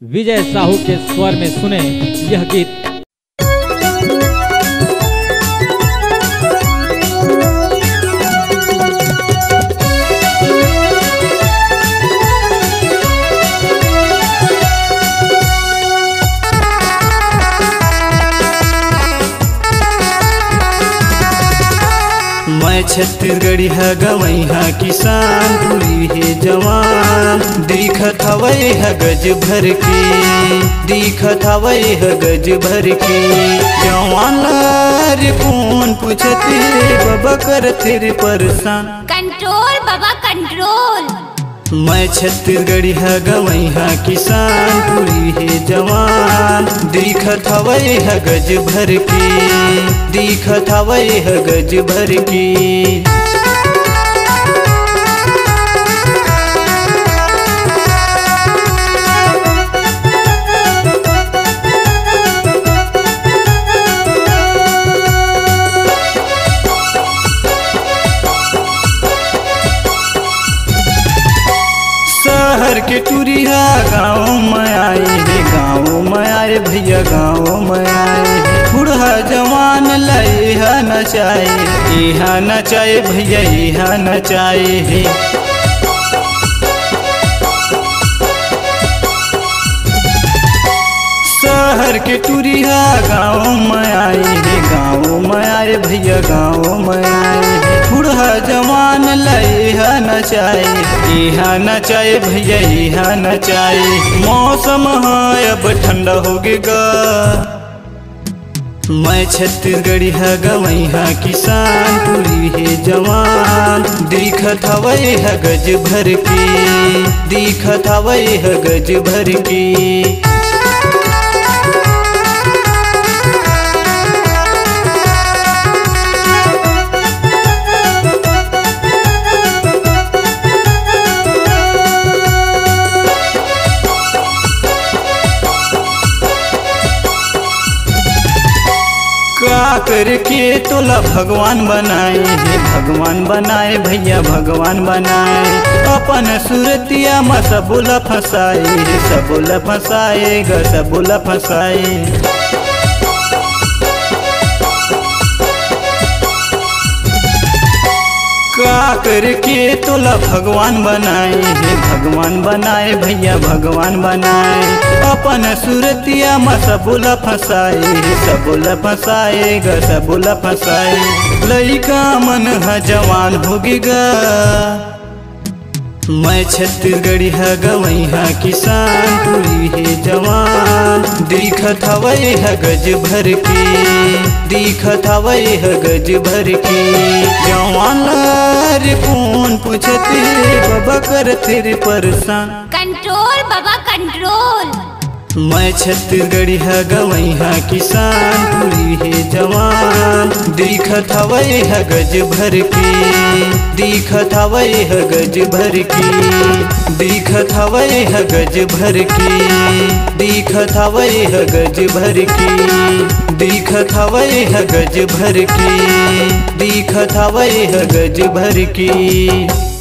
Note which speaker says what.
Speaker 1: विजय साहू के स्वर में सुने यह गीत।
Speaker 2: मैं छत्तीसगढ़ी है गवई है किसान पूरी है जवान दिखत हवई है गज भर के दिखत हवई है गज भर के जवान रे कौन पूछते बाबा कर तेरे परेशान
Speaker 3: कंट्रोल बाबा कंट्रोल।
Speaker 2: मैं छत्तीसगढ़ी है गवई है किसान पूरी है जवान दिखत हवई है गज भर के दिखत हवई है गज भर के। शहर के टूरिया गाँव में आए है गाँव में आए भैया गाँव में आए बूढ़ा जवान लाए है नचाए यहाँ नचाए भैया यहाँ नचाए है। शहर के टूरिया गाँव में आए है गाँव में आए भैया गाँव में आए बूढ़ा जवान लाए है नचाए यहाँ नचाए भैया यहाँ नचाए। मौसम है अब ठंडा होगेगा मैं छत्तीसगढ़ी है गवई है किसान पूरी है जवान दिखत हवई है गज भर के दिखत हवई है गज भर के। का करके तोला भगवान बनाए हे भगवान बनाए भैया भगवान बनाए अपन सूरतिया में सबुला फंसाए सबुला फंसाए ग सबुला फंसाए। का करके तोला भगवान बनाए हे भगवान बनाए भैया भगवान बनाए अपन सूरतिया में सबुला फंसाए सबुला फंसाए ग सबुला फंसाए। लइका मन है जवान होगेगा मैं छत्तीसगढ़ी है गवई है किसान पूरी है जवान दिखत हवई है गज भर के दिखत हवई है गज भर के। जवान रे कौन पूछते बाबा कर तेरे परेशान
Speaker 3: कंट्रोल बाबा कंट्रोल।
Speaker 2: मैं छत्तीसगढ़ी है गवई है किसान पूरी है जवान दिखत हवई है गज भर के दिखत हवई है गज भर के दिखत हवई है गज भर के दिखत हवई है गज भर के दिखत हवई है गज भर के दिखत हवई है गज भर के।